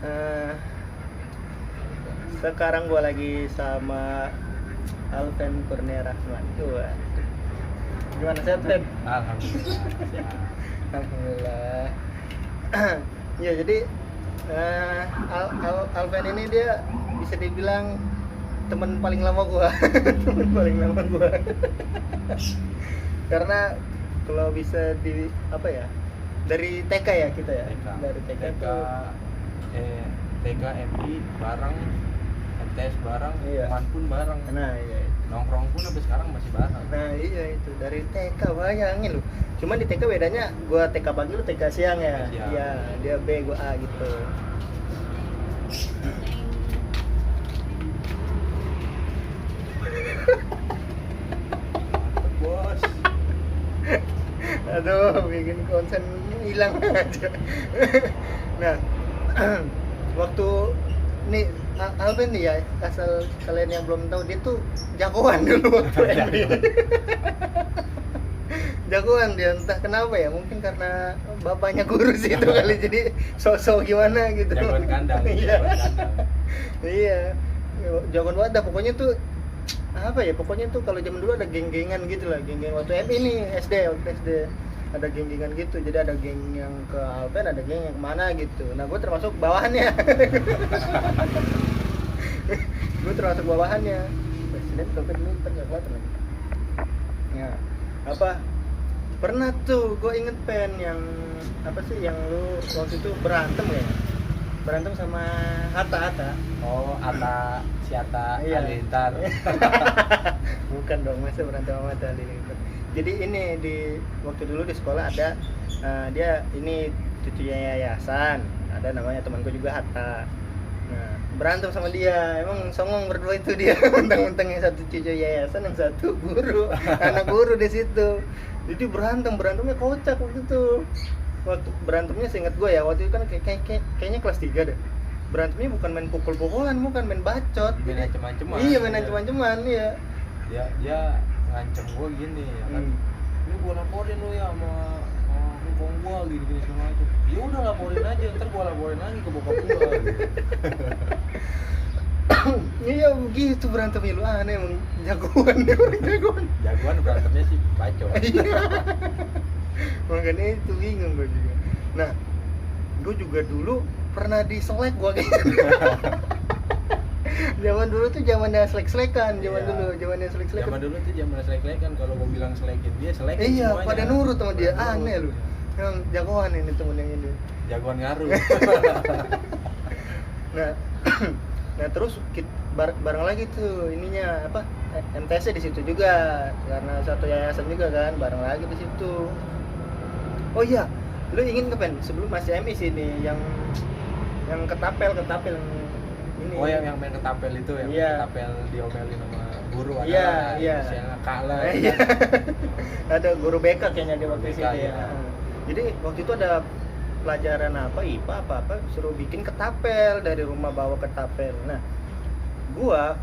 Eh, Sekarang gue lagi sama Alven Kurnia Rahman. Gimana sehat, Ven? Alhamdulillah. Alhamdulillah. Ya jadi Alven ini dia bisa dibilang teman paling lama gua. Teman paling lama gua. Karena kalau bisa di apa ya, dari TK ya kita ya, dari TK TK MI bareng, MTS bareng, Iya. teman pun bareng, nah iya nongkrong pun sampai sekarang masih bareng. nah iya itu dari TK, bayangin lu. Cuman di TK bedanya gua TK pagi, lu TK siang ya. Siang. Iya, dia B, gua A gitu. Mantep, bos. Aduh, bikin konsen hilang aja. Nah, waktu nih Alvin nih ya, asal kalian yang belum tahu, dia tuh jagoan dulu waktu MI. Jagoan dia, entah kenapa ya, mungkin karena bapaknya guru sih itu kali, jadi sosok gimana gitu. Jagoan kandang. Iya. Jagoan kandang. Iya, jagoan banget dah pokoknya tuh. Apa ya, pokoknya tuh kalau zaman dulu ada geng-gengan gitu lah, geng-geng waktu MI nih, waktu SD ada geng-gengan gitu. Jadi ada geng yang ke Alpen, ada geng yang kemana gitu. Nah gue termasuk bawahannya. Gue termasuk bawahannya. Presiden Alpen ini nggak kelihatan lagi. Ya, apa? Pernah tuh gue inget Pen yang apa sih yang lu waktu itu berantem ya? Berantem sama Hatta. Oh, si Atta Iya. Halilintar. Bukan dong, masa berantem sama Hatta Halilintar. Jadi ini di waktu dulu di sekolah ada dia ini cucunya yayasan, ada namanya temanku juga Hatta. Nah, berantem sama dia, emang songong berdua itu dia. Mentang-mentang yang satu cucu yayasan, yang satu guru, anak guru di situ. Jadi berantemnya kocak waktu itu. Waktu berantemnya seingat gue ya, waktu itu kan kayaknya kelas 3 deh. Berantemnya bukan main pukul-pukulan, bukan main bacot. Main ancem-anceman. Iya, main ancem-anceman, iya. Dia ngancem gue gini ya kan. Ini gue laporin lu ya sama hukum gue gini segala macam. Ya udah laporin aja, ntar gue laporin lagi ke bokap gue. Iya begitu berantemnya, lu aneh emang, jagoan dia, orang jagoan. Jagoan berantemnya sih bacot. Iya. Makanya itu bingung gue juga. Nah, gue juga dulu pernah diselek gue kayaknya. Zaman dulu tuh zamannya selek-selekan, Iya. zamannya selek-selekan. Zaman dulu tuh zaman selek-selekan, kalau gue bilang selekin dia selekin Iya, semuanya. pada nurut sama dia, Pada aneh lu. nurut. Emang jagoan ini temen yang ini. Jagoan ngaruh. Nah, nah terus bareng lagi tuh ininya apa? MTS di situ juga, karena satu yayasan juga kan, bareng lagi di situ. Oh iya, lu ingin nggak Pen? Sebelum masih MI sini yang ketapel yang ini. Oh yang main ketapel itu, yang Iya. ketapel diomelin sama guru ada Iya, lah, iya. Misalnya kalah. Iya. Ada guru BK kayaknya di waktu BK, sini ya. iya. Jadi waktu itu ada pelajaran apa, IPA apa suruh bikin ketapel, dari rumah bawa ketapel. Nah, gua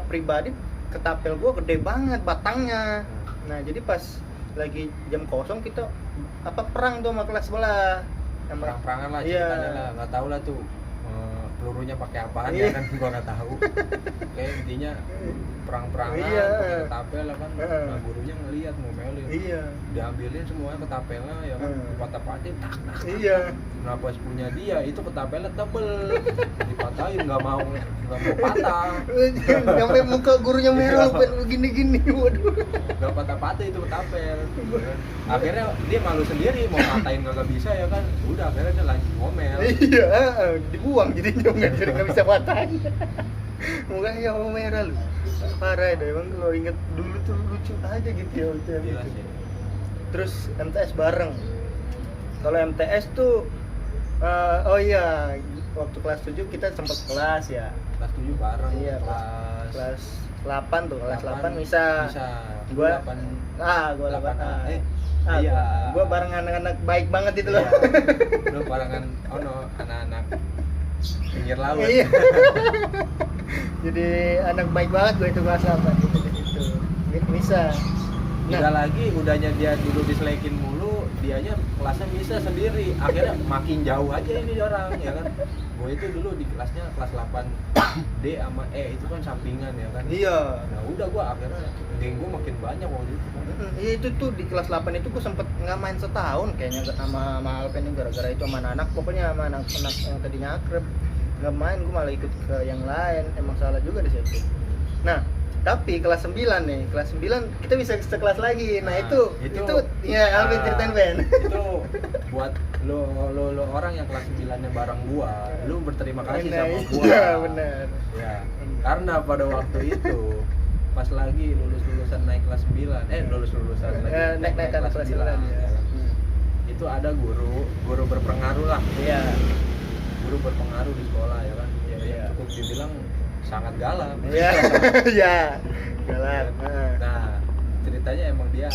pribadi ketapel gua gede banget batangnya. Nah, jadi pas lagi jam kosong kita perang tuh sama kelas sebelah. Perang-perangan lah Iya. ceritanya lah, nggak tahu lah tuh pelurunya pakai apaan Iya. ya kan, gua nggak tahu. Kayak intinya perang-perangan, Iya. pakai ketapel lah kan. Heeh. Nah, gurunya ngelihat ngomelin. Iya. Diambilin semuanya ketapelnya ya kan, patah-patahin tak. Iya. Nah pas punya dia itu ketapelnya tebel, dipatahin nggak mau patah, Sampai muka gurunya merah lu Pen, begini-gini. Waduh. nggak patah-patah itu ketapel. Akhirnya dia malu sendiri, mau patahin nggak bisa ya kan, udah akhirnya dia lanjut ngomel. Iya, dibuang jadinya nggak bisa patahin. Mukanya merah lu. Parah deh, emang kalau inget dulu tuh lucu aja gitu ya waktu itu. Gila sih. Terus MTS bareng. Kalau MTS tuh oh iya, waktu kelas 7 kita sempat kelas ya. Kelas 7 bareng, Iya, kelas 8 tuh, kelas 8 bisa. Gua 8 gua 8 A. iya. Gua bareng anak-anak baik banget itu loh. Lu barengan anak-anak pinggir laut. Iya. Jadi anak baik banget gue itu kelas 8 gitu di situ. Bisa. Udah lagi, udahnya dia dulu diselekin mulu, dianya kelasnya bisa sendiri, akhirnya makin jauh aja ini orang ya kan. Gue itu dulu di kelasnya kelas 8 D sama E itu kan sampingan ya kan. Iya. Nah udah gue akhirnya geng gue makin banyak waktu itu. Iya itu tuh di kelas 8 itu gue sempet nggak main setahun kayaknya sama Alpen ini gara-gara itu sama anak, pokoknya sama anak-anak yang tadinya akrab nggak main, gue malah ikut ke yang lain. Emang salah juga di situ. Nah tapi kelas 9 nih, kelas 9 kita bisa sekelas lagi. Nah, itu ya Alvin ceritain Ben. Itu buat lo orang yang kelas 9-nya bareng gua, lu berterima kasih sama gua. Iya benar. Ya, karena pada waktu itu pas lagi lulusan naik kelas 9, lulusan lagi naik kelas 9 ya. Itu ada guru berpengaruh lah. Iya. Guru berpengaruh di sekolah ya kan. Ya, cukup dibilang sangat galak. Iya. Iya. Galak. Nah, ceritanya emang dia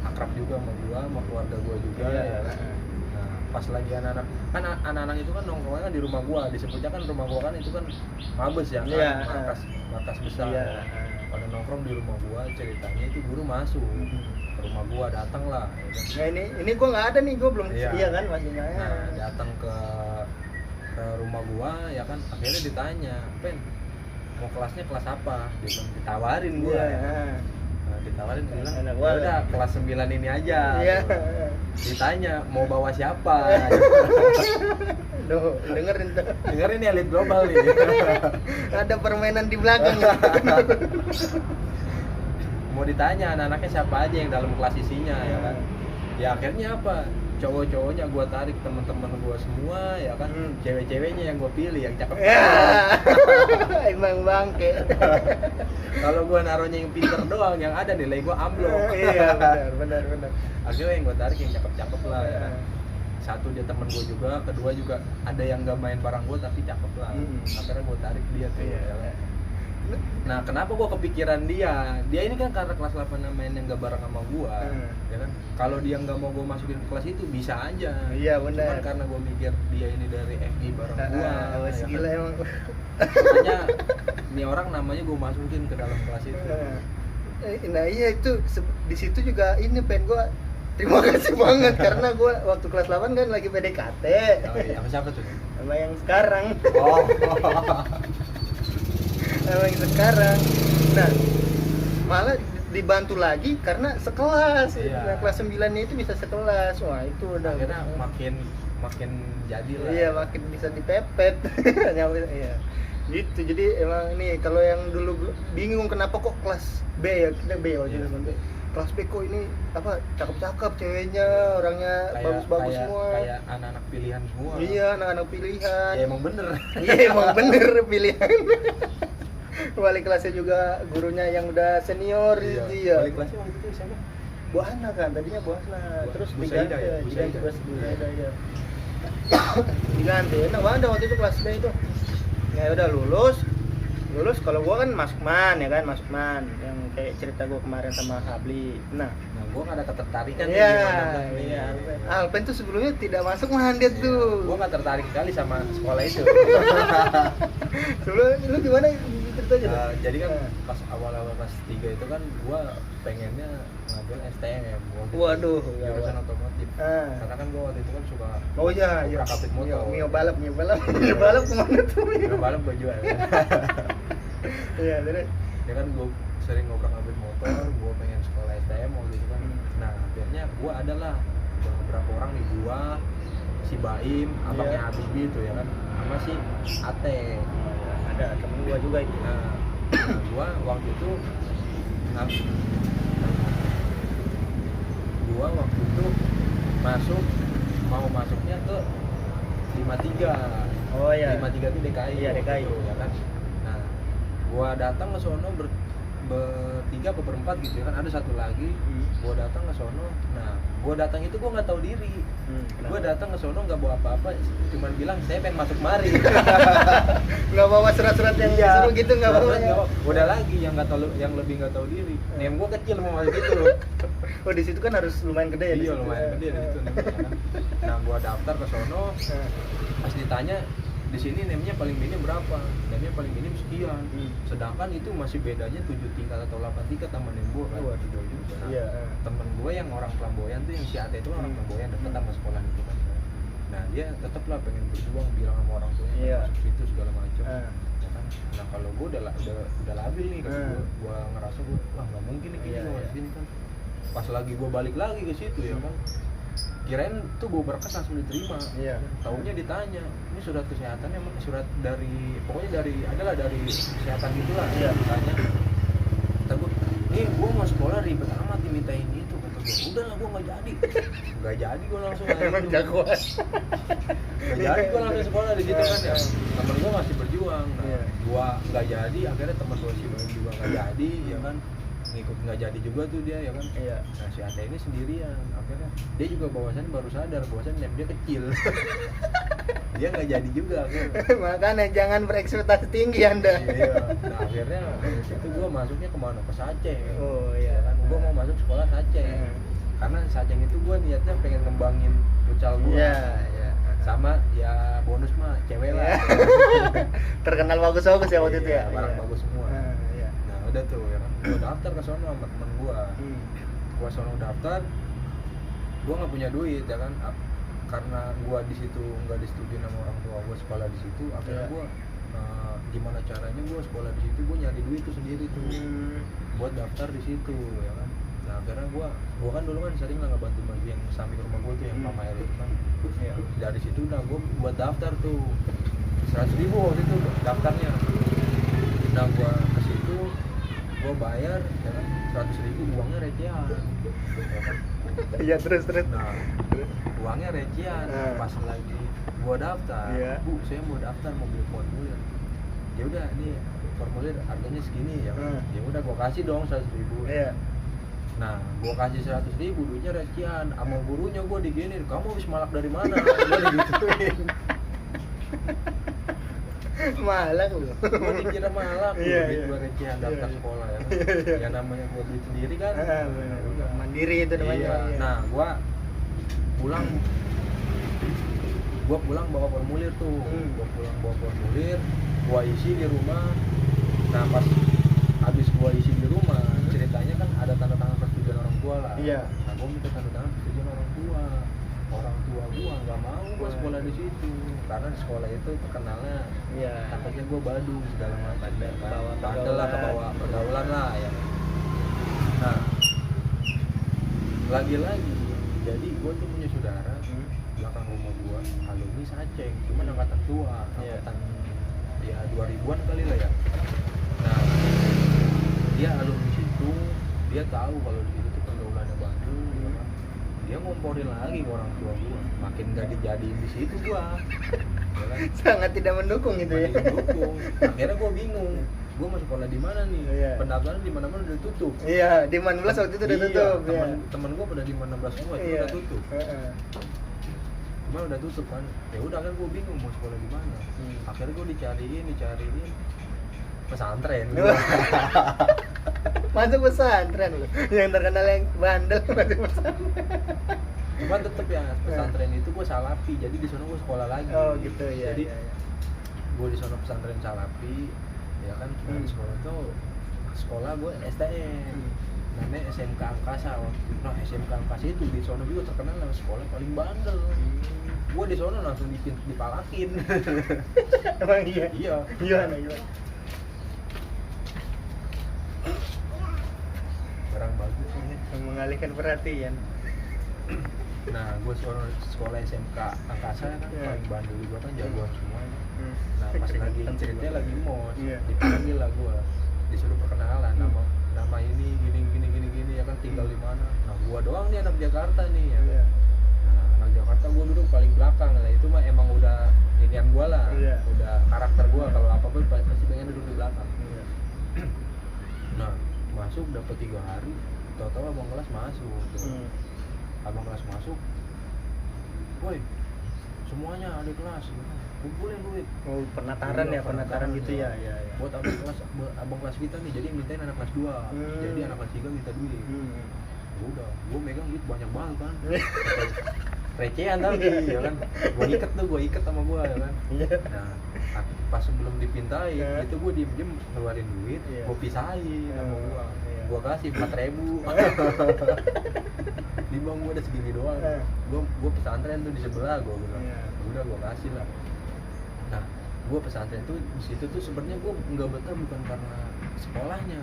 akrab juga sama gua, sama keluarga gua juga ya. Nah, pas lagi anak-anak itu kan nongkrongnya di rumah gua, disebutnya kan rumah gua kan itu kan mabes ya kan, markas besar. Iya. Pada nongkrong di rumah gua, ceritanya itu guru masuk ke rumah gua, datang lah ya kan. Nah, ini gua nggak ada nih, gua belum iya kan masih nggak. Nah, datang ke rumah gua ya kan, akhirnya ditanya, "Pen, mau kelasnya kelas apa?" Dia bilang, ditawarin gua. Nah, ditawarin bilang, "Udah kelas 9 ini aja." Iya. Ditanya, "Mau bawa siapa?" Duh, dengerin tuh. Dengerin ya, Elite Global nih. Ada permainan di belakang. Mau ditanya anak-anaknya siapa aja yang dalam kelas isinya ya kan. Ya akhirnya apa? Cowok-cowoknya gua tarik, teman-teman gua semua ya kan. Cewek-ceweknya yang gua pilih yang cakep. Emang bangke. Kalau gua naruhnya yang pinter doang, yang ada nilai gua amblok. Iya, benar. Akhirnya yang gua tarik yang cakep-cakep lah ya kan. Satu dia temen gua juga, kedua juga ada yang nggak main bareng gua tapi cakep lah. Akhirnya gua tarik dia tuh ya kan. Nah, kenapa gua kepikiran dia? Dia ini kan karena kelas 8 main yang gak bareng sama gua, ya kan? Kalau dia nggak mau gua masukin ke kelas itu bisa aja. Iya, benar. Cuman karena gua mikir dia ini dari FG bareng gua. Ya gila kan? emang. Makanya ini orang namanya gua masukin ke dalam kelas itu. Nah, iya itu di situ juga ini gua terima kasih banget karena gua waktu kelas 8 kan lagi PDKT. Oh iya, sama siapa tuh? Sama yang sekarang. Oh. Emang sekarang. Nah, malah dibantu lagi karena sekelas. Iya. Nah, kelas 9-nya itu bisa sekelas. Wah, itu udah akhirnya makin jadi lah. Iya, makin bisa dipepet. Iya. Gitu. Jadi emang ini kalau yang dulu bingung kenapa kok kelas B ya, kita B ya waktu itu. Kelas B kok ini apa cakep-cakep ceweknya, orangnya bagus-bagus semua. Kayak anak-anak pilihan semua. Iya, anak-anak pilihan. Ya emang bener. Iya, emang bener pilihan. Wali kelasnya juga gurunya yang udah senior. Iya. Wali kelasnya waktu itu siapa? Bu Ana kan, tadinya Bu Ana. Terus Bu diganti Saida ya? Bu diganti Saida. pas Bu Saida ya. Diganti. Enak banget waktu itu kelas B itu. Ya udah lulus kalau gua kan masukman ya kan, masukman yang kayak cerita gua kemarin sama Habli. Nah gua nggak ada ketertarikan iya, nih. Iya. Alpen tuh sebelumnya tidak masuk man dia tuh. Gua nggak tertarik sekali sama sekolah itu. Sebelum lu gimana ceritanya? Jadi kan pas awal-awal kelas 3 itu kan gua pengennya ngambil STM. Waduh, jurusan otomotif. Karena kan gua waktu itu kan suka oh iya, ngobrak-abrik motor. Mio balap kemana tuh? Mio balap gua jual. Iya, terus ya kan gua sering ngobrak-abrik motor, gua pengen sekolah STM waktu itu kan. Nah, akhirnya gua adalah beberapa orang nih, gua, si Baim, abangnya Habibi itu ya kan, sama si Ate. Ada temen gua juga itu. Nah, gua waktu itu masuknya ke 53. Oh iya. 53 itu DKI. Iya, DKI. Itu, ya kan. Nah, gua datang ke sono bertiga atau berempat gitu ya kan, ada satu lagi. Gua datang ke sono. Nah, gua datang itu gua nggak tahu diri. Gua datang ke sono nggak bawa apa-apa, cuman bilang saya pengen masuk mari. Nggak bawa surat-surat yang seru gitu, nggak bawa. Udah lagi yang nggak tahu, yang lebih nggak tahu diri. Nem gua kecil mau masuk itu. Oh, di situ kan harus lumayan gede ya? Iya, lumayan gede di situ. Nah, gua daftar ke sono. Pas ditanya di sini nemnya paling minim berapa? Nemnya paling minim sekian. Sedangkan itu masih bedanya 7 tingkat atau 8 tingkat sama nem gua kan. Waduh, Nah, iya. temen gua gue yang orang flamboyan tuh, yang si Ate itu orang flamboyan, deket sama sekolah itu kan. Nah dia tetap lah pengen berjuang, bilang sama orang tuanya Iya. masuk situ segala macam. Ya kan? Nah kalau gue udah labil nih, kalau gue ngerasa gue wah nggak mungkin nih kayaknya gue masuk sini kan. Pas lagi gue balik lagi ke situ ya kan, kirain tuh gue berkas langsung diterima. Taunya ditanya, ini surat kesehatan emang surat dari pokoknya dari kesehatan gitulah. Ditanya, kata gue, nih gue mau sekolah ribet amat dimintain itu. Kata gue, udah lah gue nggak jadi gue langsung Emang jagoan. nggak jadi gue langsung sekolah di situ kan ya. Temen gue masih berjuang. Nah gue nggak jadi, akhirnya temen gue si Noem juga nggak jadi ya kan, ngikut nggak jadi juga tuh dia ya kan. Nah si Ate ini sendirian, akhirnya dia juga bahwasannya baru sadar bahwasannya name dia kecil. Dia nggak jadi juga akhirnya. Makanya jangan berekspektasi tinggi Anda. Iya. Nah akhirnya itu gue masuknya kemana, ke Saceng. Oh iya Kan gue mau masuk sekolah Saceng. Karena Saceng itu gue niatnya pengen ngembangin futsal gue. Iya. Sama ya bonus mah cewek lah. Terkenal bagus-bagus ya waktu itu ya. Barang bagus semua. Iya. Nah udah tuh ya kan, gue daftar ke sono sama temen gue. Gue sono daftar, gue nggak punya duit ya kan, karena gue di situ nggak disetujui sama orang tua gue sekolah di situ. Akhirnya gue gimana caranya gue sekolah di situ, gue nyari duit tuh sendiri tuh buat daftar di situ ya kan. Nah akhirnya gue kan dulu kan sering lah ngebantu yang samping rumah gue tuh yang Pamair itu kan. Dari situ udah gue buat daftar tuh 100.000 waktu itu daftarnya. Nah gue ke situ, gue bayar ya kan 100.000, uangnya recehan ya kan. Iya terus. Nah uangnya recehan. Pas lagi gue daftar, Bu saya mau daftar mau beli formulir. Ya udah ini formulir harganya segini ya kan. Ya udah gue kasih dong 100.000. Nah, gue kasih 100.000, duitnya recehan. Sama gurunya gue diginin, kamu habis malak dari mana? Gue digituin. Malak lu. Gue dikira malak, duit gue recehan daftar sekolah ya kan. Ya namanya gue duit sendiri kan. Mandiri itu namanya. Iya. Nah, gue pulang bawa formulir tuh. Gue pulang bawa formulir, gue isi di rumah. Nah, pas habis gue isi di rumah, ceritanya kan ada tanda tangan persetujuan orang tua lah. Nah gue minta tanda tangan persetujuan orang tua gue nggak mau gue sekolah di situ karena di sekolah itu terkenalnya takutnya gue badung segala macam, bandel lah, kebawa pergaulan lah ya. Nah lagi-lagi jadi gue tuh punya saudara belakang rumah gue alumni Saceng, cuma angkatan tua, angkatan ya 2000-an kali lah ya. Nah dia alumni situ, dia tahu kalau di situ tuh pergaulannya bandel ya kan. Dia ngomporin lagi ke orang tua gua, makin gak dijadiin di situ gua ya kan? Sangat tidak mendukung itu ya. Mendukung. Akhirnya gua bingung, gua mau sekolah di mana nih? Pendaftaran di mana-mana udah tutup. Iya, di Manbelas waktu itu udah tutup. Temen gua pada di Manbelas semua itu udah tutup. Cuma udah tutup kan. Ya udah kan gua bingung mau sekolah di mana. Akhirnya gua dicariin pesantren. Masuk pesantren loh. Yang terkenal yang bandel masuk pesantren. Cuman tetep ya pesantren itu gue salapi, jadi di sana gue sekolah lagi. Oh gitu ya. Jadi gue di sana pesantren salapi, ya kan. Di sekolah itu sekolah gue STM, namanya SMK Angkasa. Nah SMK Angkasa itu di sana juga terkenal lah sekolah paling bandel. Gue di sana langsung dipalakin. Emang iya. Gimana? Barang bagus ini mengalihkan perhatian. Nah gue sekolah SMK Angkasa kan paling bandel juga kan jagoan semuanya. Nah pas lagi ceritanya lagi mos, dipanggil lah gue, disuruh perkenalan nama ini gini ya kan, tinggal di mana. Nah gue doang nih anak Jakarta nih ya. Nah anak Jakarta gue duduk paling belakang lah, itu mah emang udah inian gue lah, udah karakter gue kalau apapun pasti pengen duduk di belakang. Nah masuk dapat 3 hari, tahu-tahu abang kelas masuk tuh. Abang kelas masuk, woi semuanya ada kelas kumpulin duit. Oh penataran ya, penataran gitu ya. Buat abang kelas kita nih, jadi mintain anak kelas 2, jadi anak kelas 3 minta duit. Udah gue megang duit banyak banget kan. Recehan tapi ya kan, gue iket sama gue ya kan. Nah pas sebelum dipintain itu gue diem ngeluarin duit, gue pisahin sama gue kasih 4.000. pesantren tuh di sebelah, gue bilang. Udah gue kasih lah. Nah, gue pesantren tuh di situ tuh sebenarnya gue nggak betah bukan karena sekolahnya.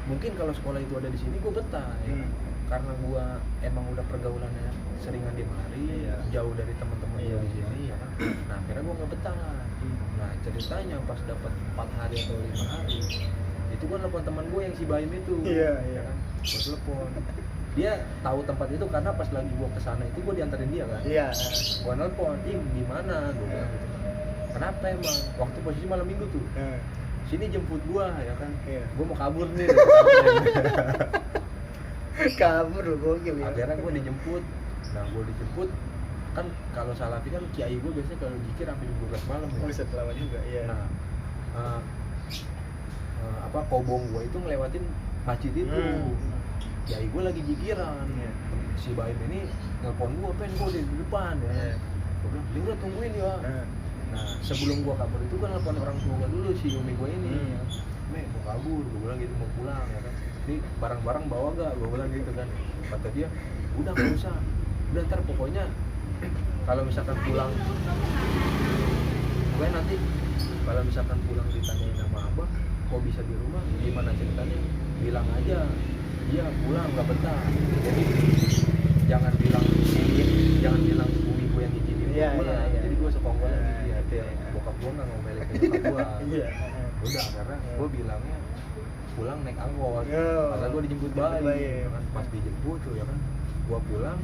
Mungkin kalau sekolah itu ada di sini gue betah ya. Karena gue emang udah pergaulannya seringan di mari, jauh dari teman-teman gue di sini ya kan. Nah akhirnya gue nggak betah. Nah ceritanya pas dapat 4 hari atau 5 hari itu gue nelfon teman gue yang si Baim itu, ya kan. Gue telepon, dia tahu tempat itu karena pas lagi gue kesana itu gue diantarin dia kan. Gue nelfon, gimana? Gue bilang gitu. Kenapa emang? Waktu posisi malam minggu tuh. Sini jemput gue ya kan. Gue mau kabur nih. Kabur loh, gokil ya. Akhirnya gue dijemput. Nah gue dijemput kan kalau Salafi kan kiai gue biasanya kalau zikir sampai jam 12 malam ya. Buset lama juga ya. Nah kobong gue itu ngelewatin masjid itu. Kiai gue lagi zikiran. Si Baim ini nelfon gue, pengen gue di depan ya. Gue bilang, udah tungguin ya. Nah sebelum gue kabur itu gue nelfon orang tua gue dulu, si umi gue ini. Mau kabur, gue bilang gitu, mau pulang ya kan. Ini barang-barang bawa gak? Gue bilang gitu kan. Kata dia, udah gak usah. Udah ntar pokoknya kalau misalkan pulang, gue nanti kalau misalkan pulang ditanyain sama abah, kok bisa di rumah? Gimana ceritanya? Bilang aja, iya pulang gak betah. Jadi jangan bilang umi gue yang izinin gue pulang. Jadi gue sekongkolan gitu ya. Bokap gue gak ngomelin ke bokap gue. Udah karena gue bilangnya pulang naik angkot, karena gue dijemput bayi, kan pas dijemput tuh ya kan, gue pulang,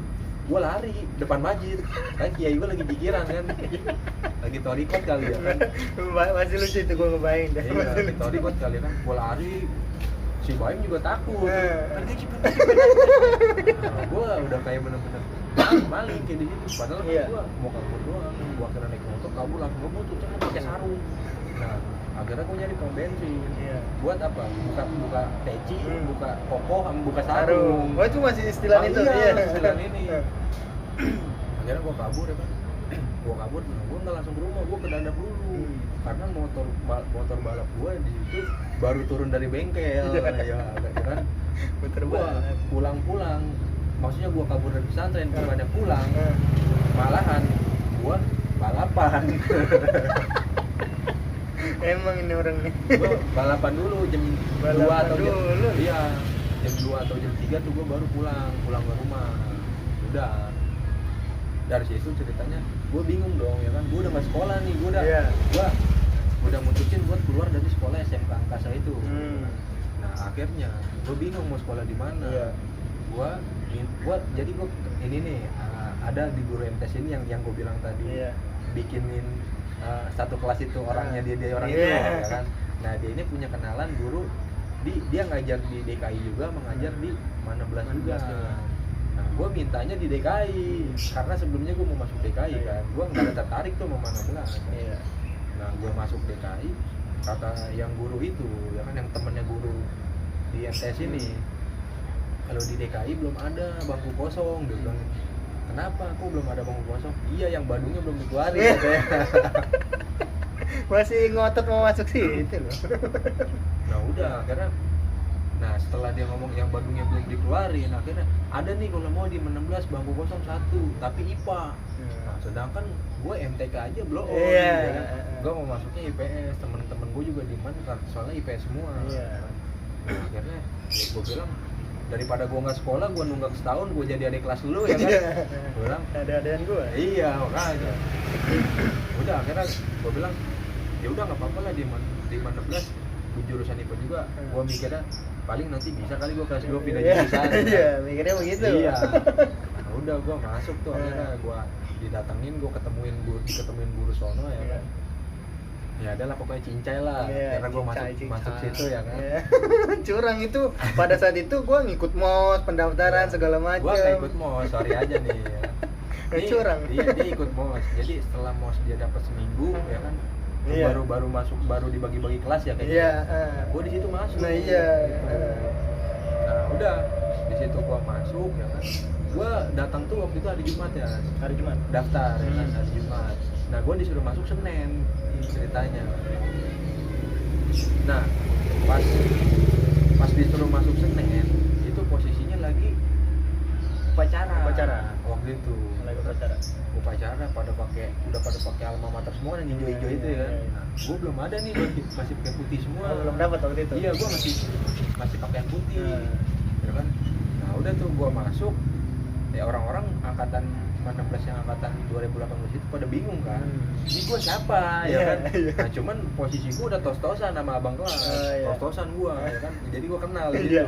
gue lari depan masjid, kan kiai gue lagi pikiran kan, lagi torikot kali ya kan, masih lucu itu gue ngebayang dah, lagi torikot kali ya kan, gue lari, si Baim juga takut, pergi cepet, gue udah kayak bener-bener maling kayak di situ, padahal gue mau kabur doang, gue kira naik motor kabur langsung ngebut tuh, cuma pakai sarung, nah akhirnya gue nyari pom bensin. Buat apa? Buka peci, buka kokoh, sama buka sarung. Oh itu masih istilah itu? Iya, istilah ini. Akhirnya gue kabur ya kan. Gue kabur, gue nggak langsung ke rumah, gue ke Dadap dulu. Karena motor balap gue di situ baru turun dari bengkel. Ya kan. Gue pulang-pulang. Maksudnya gue kabur dari pesantren, bukannya pulang. Malahan gue balapan. Emang ini orang nih. Gue balapan dulu jam 2 atau jam iya, jam 2 atau jam 3 tuh gue baru pulang ke rumah. Udah. Dari situ ceritanya gue bingung dong ya kan. Gue udah enggak sekolah nih, gue udah mutusin buat keluar dari sekolah SMK Angkasa itu. Nah, akhirnya gue bingung mau sekolah di mana. Gue jadi gue ini nih ada di guru MTs ini yang gue bilang tadi. Bikinin satu kelas itu orangnya dia orang itu ya kan. Nah dia ini punya kenalan guru dia ngajar di DKI juga, mengajar di Manablas juga. Nah gue mintanya di DKI karena sebelumnya gue mau masuk DKI kan, gue nggak ada tertarik tuh sama Manablas. Nah gue masuk DKI, kata yang guru itu ya kan, yang temennya guru di MTS ini, kalau di DKI belum ada bangku kosong. Dia bilang, kenapa? Kok belum ada bangku kosong? Iya, yang Bandungnya belum dikeluarin katanya. Masih ngotot mau masuk sih itu loh. Nah udah, akhirnya setelah dia ngomong yang Bandungnya belum dikeluarin, akhirnya ada nih kalau mau di 16 bangku kosong 1, tapi IPA. Nah sedangkan gue MTK aja belum. Gue mau masuknya IPS, temen-temen gue juga di mana, soalnya IPS semua. Nah akhirnya gue bilang, daripada gue nggak sekolah, gue nunggak setahun, gue jadi adik kelas dulu ya kan. Gue bilang ada-adaan gue. Iya makanya. Udah akhirnya gue bilang ya udah nggak apa-apa lah di 16 jurusan IPA juga. Gue mikirnya paling nanti bisa kali gue kelas 2 pindah jurusan. Iya mikirnya begitu. Iya. Nah, udah gue masuk tuh, akhirnya gue didatengin, gue ketemuin guru sono ya kan. Ya adalah pokoknya cincai lah, karena gue masuk situ ya kan. Curang itu pada saat itu gue ngikut MOS, pendaftaran segala macam. Gue nggak ikut MOS, sorry aja nih. Curang. Dia ikut MOS, jadi setelah MOS dia dapat seminggu ya kan. Baru masuk, baru dibagi-bagi kelas ya kayaknya. Gue di situ masuk. Nah Nah udah di situ gue masuk ya kan. Gue datang tuh waktu itu hari Jumat ya. Hari Jumat. Daftar ya kan hari Jumat. Nah gue disuruh masuk Senin ceritanya. Nah pas disuruh masuk Senin itu posisinya lagi Upacara. Waktu itu Lagi upacara. pada pakai alma mater semua kan, yang hijau-hijau itu ya kan. Nah, gue belum ada nih, masih pakai putih semua. Belum dapat waktu itu. Iya, gue masih pakaian putih. Ya kan. Nah, udah tuh gue masuk. Ya orang-orang angkatan 16 yang angkatan 2018 itu pada bingung kan. Ini gue siapa ya kan. Nah, cuman posisi gue udah tos-tosan sama abang kelas. Tos-tosan gue ya kan. Jadi gue kenal gitu.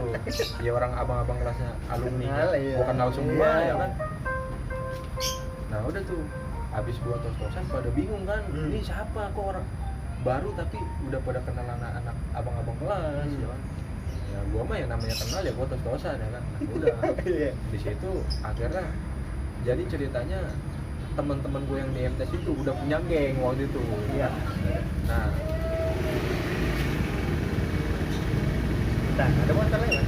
Ya orang abang-abang kelasnya alumni. Gue kenal semua ya kan. Nah, udah tuh habis gua tos-tosan pada bingung kan. Ini siapa, kok orang baru tapi udah pada kenal anak-anak abang-abang kelas ya kan. Ya gua mah yang namanya kenal ya gua tos-tosan ya kan. Nah, udah. Di situ akhirnya jadi ceritanya teman-teman gue yang di MTS itu udah punya geng waktu itu. Iya. Nah, ada motor lagi.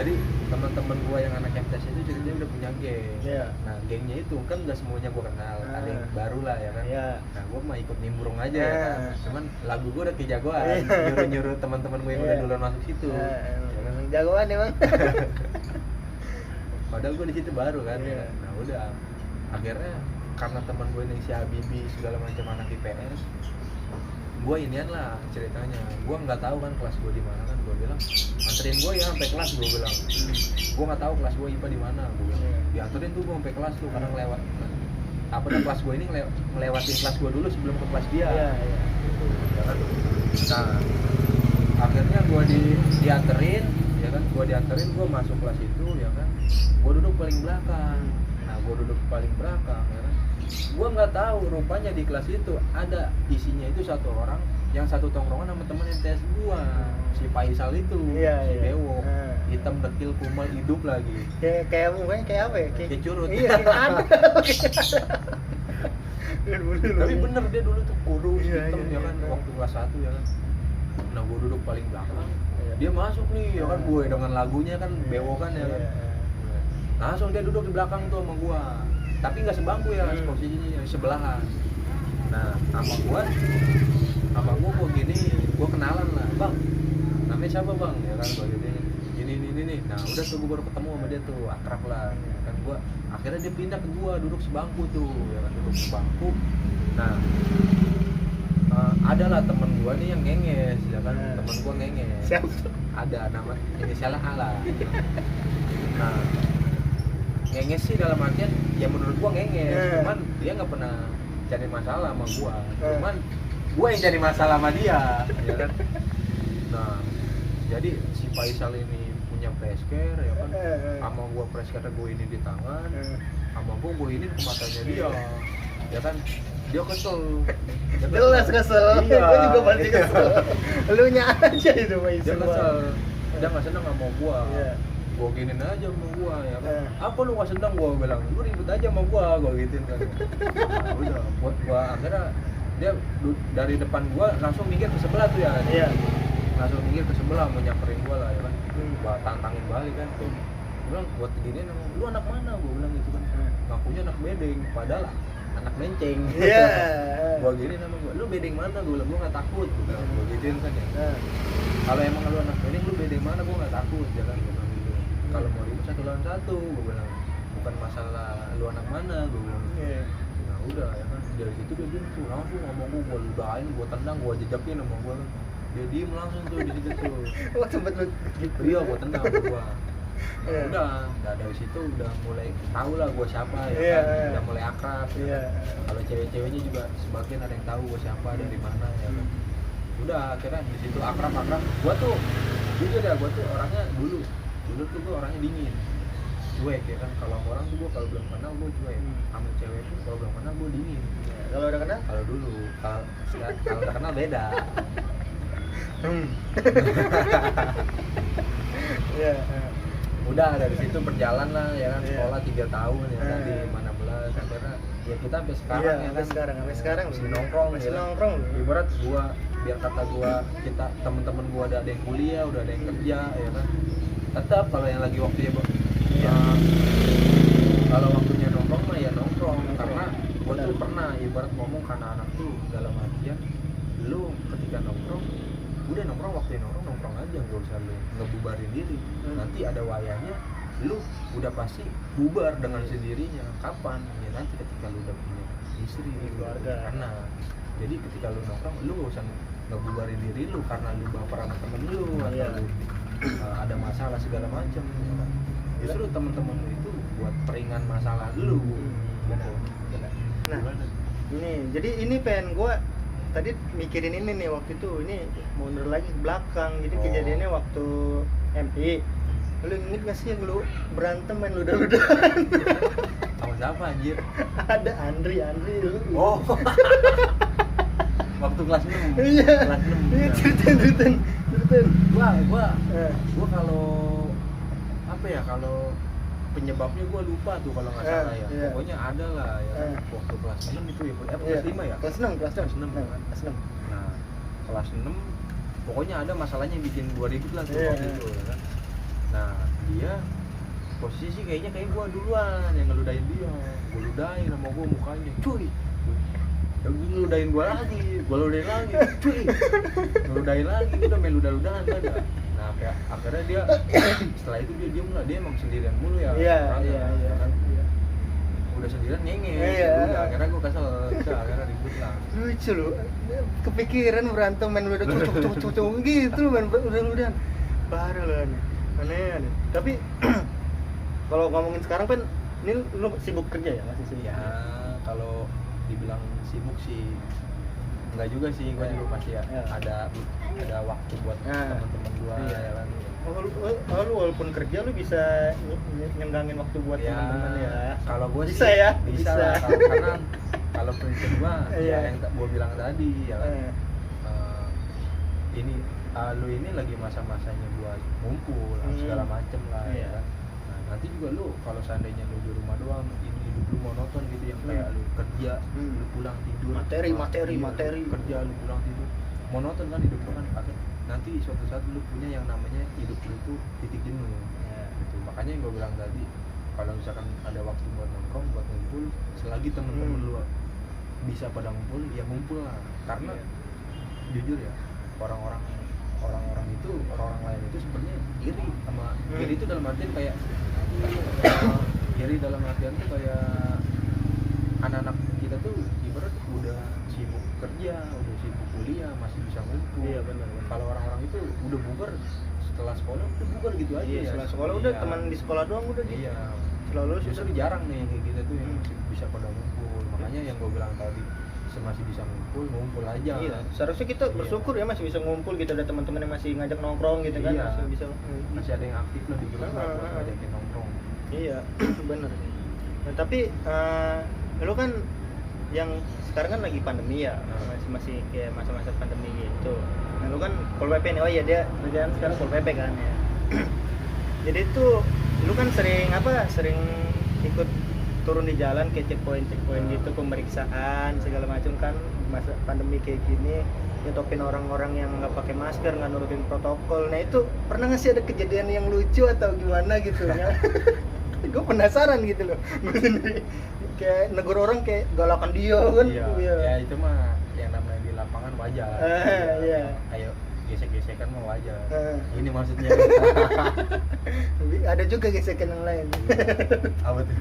jadi teman-teman gue yang anak MTS itu ceritanya udah punya geng. Iya. Nah, gengnya itu kan nggak semuanya gue kenal, ada yang baru lah ya kan. Iya. Nah, gue mah ikut nimbrung aja ya kan. Cuman lagu gue udah kejagoan, nyuruh-nyuruh teman-teman gue yang udah duluan masuk situ. Ya kan? Jagoan emang. Padahal gue di situ baru kan. Ya. Nah, udah. Akhirnya karena teman gue ini si Habibi segala macam anak IPS, gue inian lah ceritanya. Gue nggak tahu kan kelas gue di mana kan. Gue bilang anterin gue ya sampai kelas. Gue bilang gue nggak tahu kelas gue IPA di mana. Gue bilang dianterin tuh gue sampai kelas tuh karena lewat apa dan kelas gue ini ngelewatin kelas gue dulu sebelum ke kelas dia. Ya kan? Nah, akhirnya gue dianterin ya kan. Gue dianterin, gue masuk kelas itu ya kan. Gue duduk paling belakang. Nah, gue duduk paling belakang ya kan. Gue nggak tahu rupanya di kelas itu ada isinya itu satu orang yang satu tongkrongan sama temen MTS gua, si Faisal itu, si Dewo, hitam dekil kumal hidup lagi. Kayak mukanya kayak apa ya? Kayak curut. Iya, ada. Tapi bener dia dulu tuh kurus, hitam ya kan, waktu kelas 1 ya kan. Nah, gua duduk paling belakang. Dia masuk nih ya kan, gue dengan lagunya kan Bewo kan ya kan. Langsung dia duduk di belakang tuh sama gua. Tapi nggak sebangku ya, posisinya sebelahan. Nah, sama gua gini, gua kenalan lah, bang. Namanya siapa bang? Ya kan, gua ini. Nah, udah tuh gua baru ketemu sama dia tuh, akrab lah. Kan gua akhirnya dia pindah ke gua, duduk sebangku tuh, ya kan, duduk sebangku. Nah, adalah temen gua nih yang ngenges, ya kan, temen gua ngenges. Siapa? Ada nama inisialnya A lah. Nah, ngenges sih dalam artian ya menurut gua ngenges, cuman dia nggak pernah cari masalah sama gua, cuman gua yang cari masalah sama dia, ya kan. Nah, jadi si Faisal ini punya presscare ya kan, sama gua presscare gua ini di tangan, sama gua ini ke matanya dia, ya kan. Dia kesel. Jelas kesel. Iya, Gua juga pasti kesel. Lu nya aja itu Faisal. Dia kesel. Dia nggak seneng sama gua. Gua giniin aja sama gua ya kan. Apa lu gak seneng? Gua bilang lu ribut aja sama gua gituin kan. Nah, udah buat gua akhirnya dia dari depan gua langsung minggir ke sebelah tuh ya. Iya. Langsung minggir ke sebelah mau nyamperin gua lah ya kan. Gua tantangin balik kan. Gua bilang buat giniin sama lu anak mana? Gua bilang gitu kan. Ngakunya anak bedeng padahal anak benceng. Iya. Gua gini nama gua, lu bedeng mana? Gua bilang gua enggak takut. Gua gituin kan ya. Kalau emang lu anak bedeng, lu bedeng mana? Gua enggak takut ya kan. Kalau mau ribut 1 lawan 1, gue bilang bukan masalah lu anak mana, gue bilang. Nah udah ya kan, dari situ dia diem tuh langsung ngomong gue ludahin, gue tendang, gue jejakin sama gue. Dia diem langsung tuh di situ tuh. Wah sempet lu gitu. Iya, gue tendang sama gue. Nah, udah dari situ udah mulai tahu lah gue siapa ya kan, udah mulai akrab. Kalau cewek-ceweknya juga sebagian ada yang tahu gue siapa dari mana ya kan. Udah akhirnya di situ akrab. Gue tuh jujur ya, gue tuh orangnya dulu tuh gue orangnya dingin, cuek ya kan. Kalau orang tuh gue kalau belum kenal gue cuek, sama cewek tuh kalau belum kenal gue dingin. Kalau udah kenal? Kalau dulu, kalau udah kenal beda. Udah dari situ berjalan lah ya kan, sekolah 3 tahun ya kan di mana belas, akhirnya ya kita sampai sekarang ya kan. Sampai sekarang masih nongkrong. Ibarat gua, biar kata gua, kita temen-temen gua ada yang kuliah, udah ada yang kerja ya kan. Tetap kalau yang lagi waktunya kalau waktunya nongkrong mah ya nongkrong. Karena gua tuh pernah ibarat ngomong karena anak tuh dalam artian lu ketika nongkrong udah nongkrong waktunya nongkrong aja, nggak usah lu ngebubarin diri. Nanti ada wayahnya lu udah pasti bubar dengan sendirinya. Kapan? Ya nanti ketika lu udah punya istri, keluarga, anak. Jadi ketika lu nongkrong, lu gak usah ngebubarin diri lu karena lu baper sama temen lu atau lu ada masalah segala macam. Ya kan? Justru temen-temen lu itu buat peringan masalah lu. Benar. Nah, ini jadi ini pengen gue tadi mikirin ini nih waktu itu, ini mundur lagi ke belakang. Jadi kejadiannya waktu MI. Lu inget gak sih yang lu berantem main ludah-ludahan? Sama siapa anjir? Ada Andri lu. Oh. Waktu kelas 6. Iya. Kelas 6. Iya, ceritain. Gua kalau apa ya, kalau penyebabnya gua lupa tuh kalau nggak salah ya. Iya. Pokoknya ada lah ya. Waktu kelas 6 itu ya, kelas 5 ya? Kelas 6 Kelas 6. Kelas 6. Nah, kelas 6 pokoknya ada masalahnya yang bikin gua ribut lah tuh waktu itu ya kan. Nah, dia posisi kayak gua duluan yang ngeludahin dia. Gua ludahin sama gua mukanya, cuy. Yang ngeludahin gua ludahin lagi, cuy. Ngeludahin lagi, udah main ludah-ludahan ada. Nah, akhirnya dia setelah itu dia diem lah, dia emang sendirian mulu ya. Iya. Kan? Udah sendirian nyenges. Udah akhirnya gua kesel, akhirnya ribut lah. Lucu lu. Kepikiran berantem main ludah cocok gitu main ludah-ludahan. Baru lah nih. Aneh. Tapi kalau ngomongin sekarang kan ini lu sibuk kerja ya, masih sibuk? Ya, kalau dibilang sibuk sih enggak juga sih, gua juga masih ada waktu buat teman-teman gua ya kan. Lu walaupun kerja lu bisa nyenggangin waktu buat teman-teman ya. Kalau gua bisa sih ya? bisa. Karena kalau prinsip gua ya yang gua bilang tadi ya kan. Ini lu ini lagi masa-masanya buat ngumpul segala macem lah ya kan. Nah, nanti juga lu kalau seandainya lu di rumah doang, ini hidup lu monoton gitu yang kayak lu kerja, lu pulang tidur, materi kerja, lu pulang tidur, monoton kan hidup lu kan. Nanti suatu saat lu punya yang namanya hidup lu itu titik jenuh gitu. Makanya yang gua bilang tadi, kalau misalkan ada waktu buat nongkrong, buat ngumpul, selagi temen-temen lu bisa pada ngumpul, ya ngumpul lah. Karena jujur ya, orang-orang lain itu sebenarnya iri sama iri itu dalam artian kayak iri dalam artian tuh kayak anak-anak kita tuh ibarat udah sibuk kerja, udah sibuk kuliah, masih bisa ngumpul. Iya benar. Kalau orang-orang itu udah bubar setelah sekolah, udah bubar gitu aja. Iya, setelah sekolah udah teman di sekolah doang udah gitu. Iya. Selalu justru jarang nih kayak gitu tuh yang masih bisa pada ngumpul. Makanya yang gue bilang tadi, masih bisa ngumpul aja. Iya, seharusnya kita bersyukur ya masih bisa ngumpul gitu, ada teman-teman yang masih ngajak nongkrong gitu kan. Masih ada yang aktif lah di grup buat ngajakin nongkrong. Iya, bener. Nah, tapi lu kan yang sekarang kan lagi pandemi ya, masih kayak masa-masa pandemi gitu. Nah, lu kan Pol PP nih, oh iya dia kerjaan sekarang Pol PP kan ya. Jadi tuh lu kan sering ikut turun di jalan kayak checkpoint gitu, pemeriksaan segala macam kan, masa pandemi kayak gini nyetopin orang-orang yang nggak pakai masker, nggak nurutin protokol. Nah itu pernah nggak sih ada kejadian yang lucu atau gimana gitu ya? Gue penasaran gitu loh, gue sendiri kayak negur orang kayak galakan dia kan. Ya itu mah yang namanya di lapangan wajar. Iya. Ayo gesek-gesekan mah wajar. Ini maksudnya. Ada juga gesekan yang lain. Apa tuh?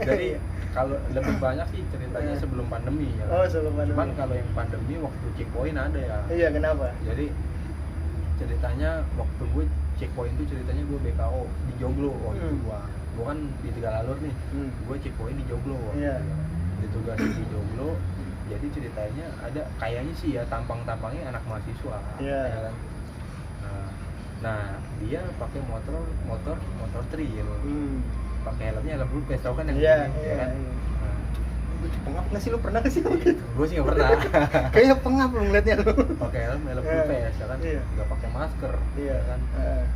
Jadi kalau lebih banyak sih ceritanya sebelum pandemi ya. Oh, sebelum pandemi. Cuman kalau yang pandemi waktu checkpoint ada ya. Iya, kenapa? Jadi ceritanya waktu gue checkpoint itu ceritanya gue BKO di Joglo waktu itu gue kan di Tiga Lalur nih. Gue checkpoint di Joglo waktu itu. Ditugasin di Joglo. Jadi ceritanya ada kayaknya sih ya tampang-tampangnya anak mahasiswa. Iya. Ya kan? Nah, dia pakai motor trail. Pakai helm blue tau kan yang ya kan. Pengap nggak sih, lu pernah nggak sih gitu? Gue sih nggak pernah. Kayaknya pengap lu ngeliatnya lu. Pakai helm blue ya kan, nggak pakai masker, ya kan.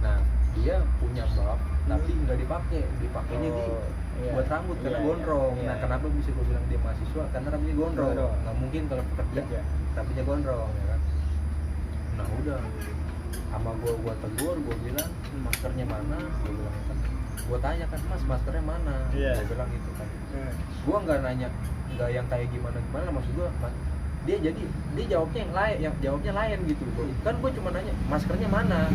Nah dia punya buff tapi nggak dipakainya buat rambut karena gondrong. Nah kenapa bisa gue bilang dia mahasiswa? Karena rambutnya gondrong. Nggak mungkin kalau pekerja rambutnya gondrong, ya kan. Nah udah, sama gue tegur, gue bilang maskernya mana? Gue bilang kan, gue tanya kan, mas maskernya mana? Gue bilang gitu kan. Gue nggak nanya, nggak yang kayak gimana, maksud gue dia jawabnya yang lain, jawabnya lain gitu. Kan gue cuma nanya maskernya mana.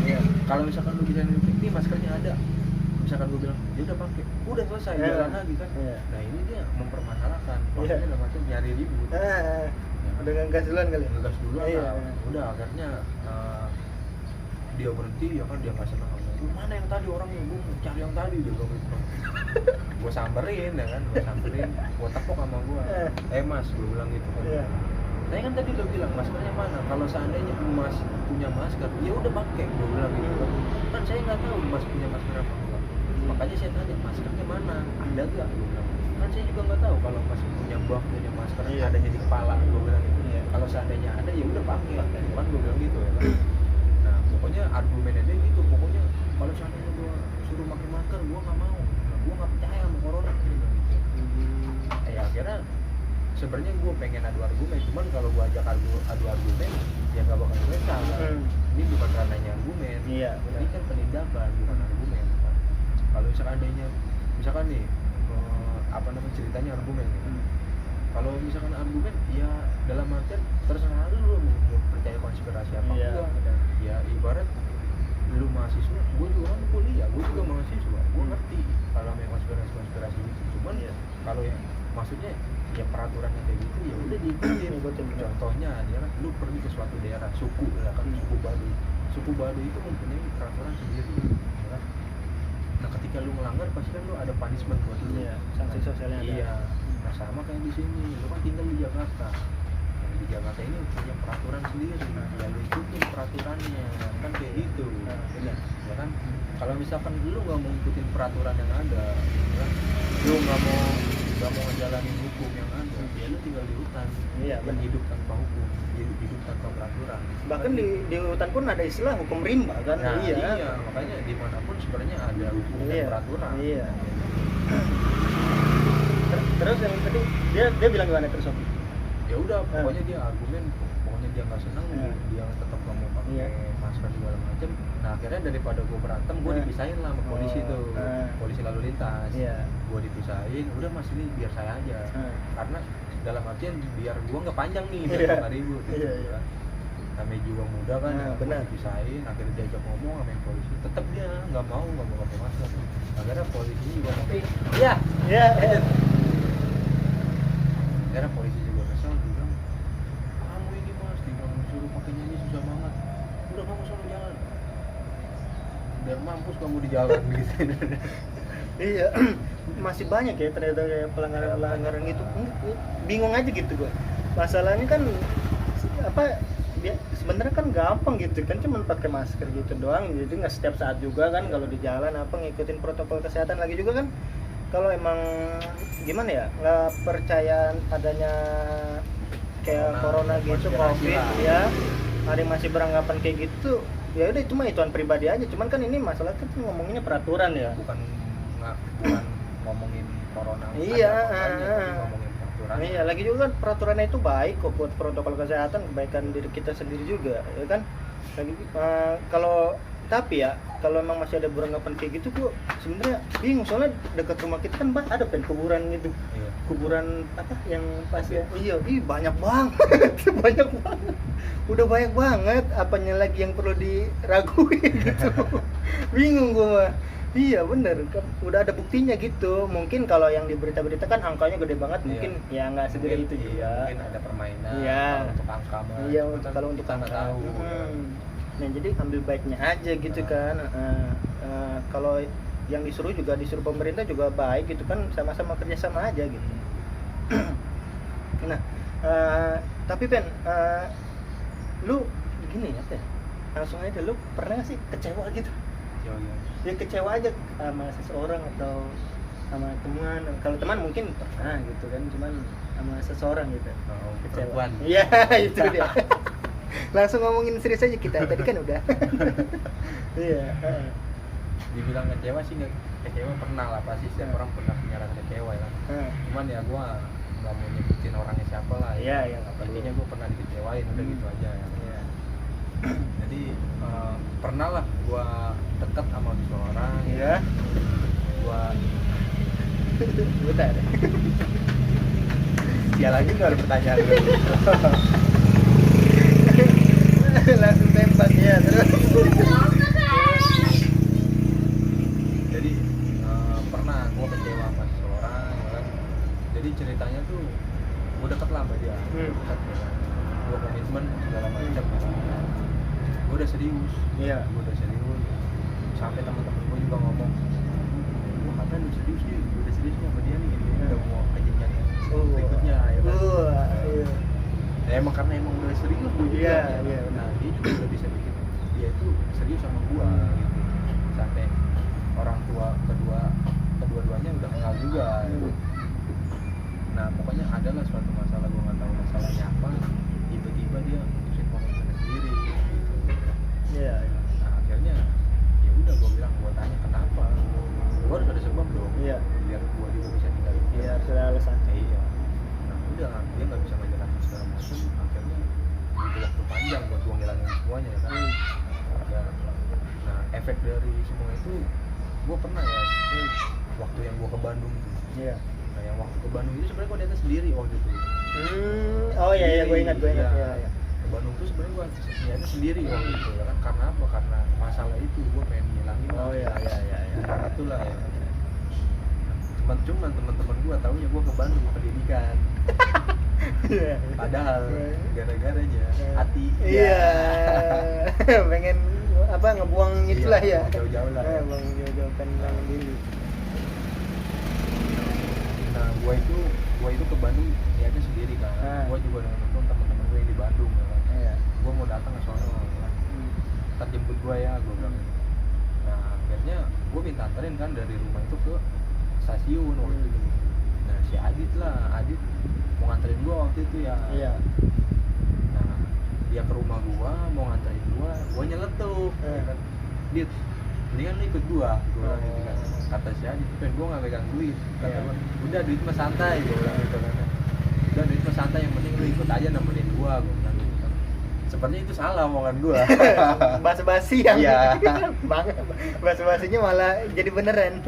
Iya. Kalau misalkan lu bisa nunjukin ini maskernya ada, misalkan gue bilang ya udah pakai, udah selesai, jalan lagi kan. Nah ini dia mempermasalahkan, maksudnya dalam arti nyari ribut. Udah ngegas duluan kali. Ngegas duluan. Iya. Udah akhirnya dia berhenti ya kan, dia nggak senang. Mana yang tadi orangnya, gue cari yang tadi dia bilang gitu. Gue samperin ya kan, gue tepok sama gue. Mas, gue bilang gitu kan. Nah kan tadi lo bilang maskernya mana? Kalau seandainya Mas punya masker, ya udah pakai, gue bilang gitu kan. Kan saya nggak tahu Mas punya masker apa enggak. Makanya saya tanya maskernya mana? Ada nggak? Gue bilang. Kan saya juga nggak tahu kalau Mas punya masker adanya di kepala, gue bilang gitu. Kalau seandainya ada ya udah pakai, kan gue bilang gitu ya kan. Nah pokoknya argumennya dia gitu, pokoknya kalau seandainya gue suruh pakai masker, gue nggak mau. Nah, gue nggak percaya sama corona gitu. Ya akhirnya sebenarnya gue pengen adu argumen, cuman kalau gue ajak adu argumen ya nggak bakal selesai kan. Ini bukan ranahnya argumen, ini kan penindakan, bukan argumen kan. Kalau misalkan nih ceritanya argumen gitu. Kalau misalkan argumen ya dalam artian terserah lu mau percaya konspirasi apa enggak. Ya ibarat lu mahasiswa, gue juga kan kuliah, gue juga mahasiswa, gue ngerti kalau memang konspirasi gitu. Cuman kalau yang maksudnya ya peraturannya kayak gitu ya udah diikutin. Contohnya dia kan lu pergi ke suatu daerah suku lah kan, suku Baduy itu mempunyai peraturan sendiri ya kan? Nah ketika lu melanggar pasti kan lu ada punishment buat lu, sanksi sosialnya ada. Iya, nah sama kayak di sini, lu kan tinggal di Jakarta. Nah, di Jakarta ini punya peraturan sendiri, ya lu ikutin peraturannya kan kayak gitu. Ya kan kalau misalkan lu nggak mau ikutin peraturan yang ada ya kan? Lu nggak mau ngejalanin hukum yang ada, ya lu tinggal di hutan, yang hidup tanpa hukum, hidup tanpa peraturan. Bahkan di hutan pun ada istilah hukum rimba kan. Nah, iya, makanya dimanapun sebenarnya ada hukum dan peraturan. Iya. Terus yang tadi dia bilang gimana terus Om? Ya udah, pokoknya dia argumen, pokoknya dia nggak senang, dia tetap nggak mau pakai masker segala macam. Nah akhirnya daripada gue berantem, gue dipisahin lah sama polisi tuh, polisi lalu lintas. Gue dipisahin, udah Mas ini biar saya aja, karena dalam artian biar gue nggak panjang nih, biar nggak ribut. Namanya juga muda kan, benar. Dipisahin, akhirnya diajak ngomong sama yang polisi, tetap dia nggak mau pakai masker. Akhirnya polisi juga ngomong, akhirnya polisi juga kesel, bilang kamu ini Mas, tinggal suruh pakai nyanyi susah banget, udah kamu suruh jalan, biar mampus kamu di jalan gitu. Iya, masih banyak ya ternyata kayak pelanggaran gitu. Bingung aja gitu gua. Masalahnya kan sebenarnya kan gampang gitu kan, cuma pakai masker gitu doang, jadi nggak setiap saat juga kan kalau di jalan ngikutin protokol kesehatan. Lagi juga kan kalau emang gimana ya, nggak percaya adanya kayak corona gitu, covid ya, ada yang masih beranggapan kayak gitu, ya udah cuma ituan pribadi aja. Cuman kan ini masalah kan ngomonginnya peraturan ya, bukan ngomongin corona. Iya, ngomongin peraturan. Iya, lagi juga kan peraturannya itu baik kok buat protokol kesehatan, kebaikan diri kita sendiri juga, ya kan. Lagi tapi ya kalau emang masih ada beranggapan kayak gitu, gua sebenarnya bingung, soalnya dekat rumah kita kan ada kuburan gitu. Kuburan apa yang pasti banyak banget. banyak banget. Udah banyak banget, apanya lagi yang perlu diraguin gitu. Bingung gua. Iya bener, udah ada buktinya gitu. Mungkin kalau yang di berita-berita kan angkanya gede banget, mungkin ya nggak segede itu juga. Mungkin ada permainan untuk angka. Iya, kalau untuk angka tahu. Nah jadi ambil baiknya aja gitu kan. Kalau yang disuruh pemerintah juga baik gitu kan, sama-sama kerjasama aja gitu. Nah tapi Ben, lu gini ya Ben, langsung aja, lu pernah gak sih kecewa gitu? Ya kecewa aja sama seseorang atau sama teman. Kalau teman mungkin pernah gitu kan, cuman sama seseorang gitu kecewa. Iya itu dia. Langsung ngomongin serius aja kita, tadi kan udah. Iya. Dibilang kecewa sih nggak, kecewa pernah lah, pasti setiap orang pernah punya rasa kecewa ya. Cuman ya gue nggak mau nyebutin orangnya siapa lah. Iya, yang intinya gue pernah dikecewain, udah gitu aja ya. Jadi pernah lah gue dekat sama seseorang. Iya. Gue bentar. sialan juga ada pertanyaan gue. Langsung tembak ya terus. Jadi pernah gue kecewa sama seseorang ya kan. Jadi ceritanya tuh gue deket lah sama dia, dekat ya kan. Gue komitmen segala macam, gue udah serius, Iya. gue udah serius. Sampai teman-teman gue juga ngomong, gue katanya lu serius nih, gue udah serius nih sama dia nih, udah mau ke jenjang yang berikutnya ya kan. Iya. Ya, emang karena emang udah serius gue juga. Iya, Nah dia juga udah bisa bikin dia itu serius sama gue gitu. Sampai orang tua kedua-duanya udah kenal juga. Gitu. Nah pokoknya adalah suatu masalah, gue nggak tahu masalahnya apa. Tiba-tiba dia mutusin komitmen sendiri. Gitu. Iya. Nah akhirnya ya udah gue bilang, gue tanya kenapa. Gue harus ada sebab dong. Iya. Biar gue juga bisa tinggalin dia. Iya, sudah alasan. Iya. Nah udah dia nggak bisa ngejelasin segala macam, akhirnya butuh waktu panjang buat gua ngilangin semuanya ya kan. Ya, nah efek dari semua itu gua pernah ya waktu yang gua ke Bandung tuh. Iya. Nah yang waktu ke Bandung itu sebenarnya gua datang sendiri waktu itu. Oh iya, gue ingat. Iya. Iya. Ke Bandung tuh sebenarnya gua niatnya sendiri waktu itu ya kan. Karena apa? Karena masalah itu gua pengen ngilangin. Oh iya. Itulah ya. Cuman teman-teman gua taunya gua ke Bandung pendidikan. Padahal gara-garanya hati. Iya. Pengen apa ngebuang itulah ya. Jauh-jauh lah. Buang jauh-jauh pengen dulu. Nah, gua itu ke Bandung niatnya sendiri kan. Gua juga dengan teman-teman gue yang di Bandung ya kan. Iya. Gua mau datang ke sono kan. Ntar jemput gua ya, gua bilang. Nah, akhirnya gua minta anterin kan dari rumah itu ke stasiun waktu itu. Nah, si Adit mau nganterin gua waktu itu ya. Iya. Nah, dia ke rumah gua mau nganterin gua nyeletuk ya kan. Dit, mendingan lu ikut gua bilang gitu kan. Kata si Adit, pengen gua nggak pegang duit. Kata gua, udah duit mah santai, gua bilang gitu kan. Udah duit mah santai, yang penting lu ikut aja nemenin gua bilang gitu kan. Sebenarnya itu salah omongan gua. Basa-basi yang Iya. banget. Basa-basinya malah jadi beneran.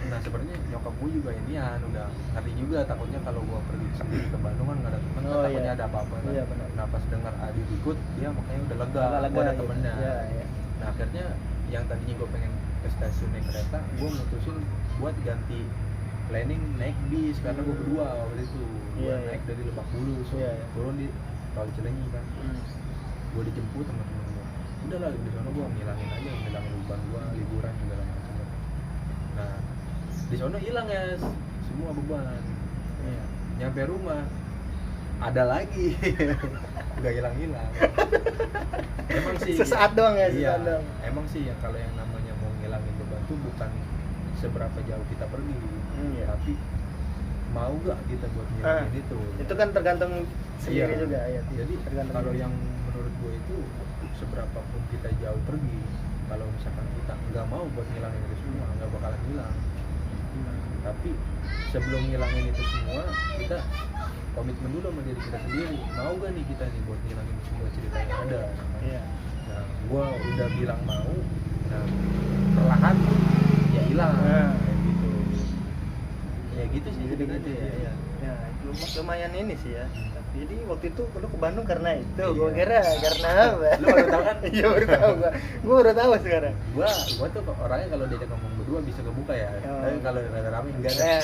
Nah sebenarnya nyokap gue juga ini ya udah ngerti juga, takutnya kalau gue pergi sendiri ke Bandung kan nggak ada temen, kan takutnya ada apa-apa kan. Iya, benar. Nah pas dengar Adit ikut, dia makanya udah lega, gue ada temennya. Iya. Nah akhirnya yang tadinya gue pengen ke stasiun naik kereta, gue mutusin buat ganti planning naik bis karena gue berdua waktu itu. Gue naik dari Lebak Bulus, turun di Tol Cilenyi kan. Gue dijemput sama temen gue. Udahlah di sana gue ngilangin beban gue, liburan segala macam. Nah di sana hilang ya semua beban. Iya. Nyampe rumah ada lagi. Udah hilang. Emang sih Sesaat doang ya, iya, sesaat doang. emang sih ya kalau yang namanya mau ngilangin beban tuh bukan seberapa jauh kita pergi, tapi mau gak kita buat ngilangin itu. Itu kan tergantung sendiri juga ya. Jadi tergantung kalau sendiri. yang menurut gue itu seberapa pun kita jauh pergi, kalau misalkan kita nggak mau buat ngilangin itu semua, nggak bakalan hilang. Tapi sebelum ngilangin itu semua, kita komitmen dulu sama diri kita sendiri. Mau gak nih kita nih buat ngilangin semua cerita yang ada? Iya. Nah, gue udah bilang mau. Nah, perlahan ya hilang. Kayak gitu. Ya gitu sih ceritanya ya. Iya. Ya, lumayan ini sih ya. Jadi waktu itu lu ke Bandung karena itu, Iya. gua kira karena apa? Lu baru tahu kan? Iya baru tahu gua baru tahu sekarang. Gua tuh orangnya kalau diajak ngomong berdua bisa kebuka ya. Tapi kalau rada rame enggak ada.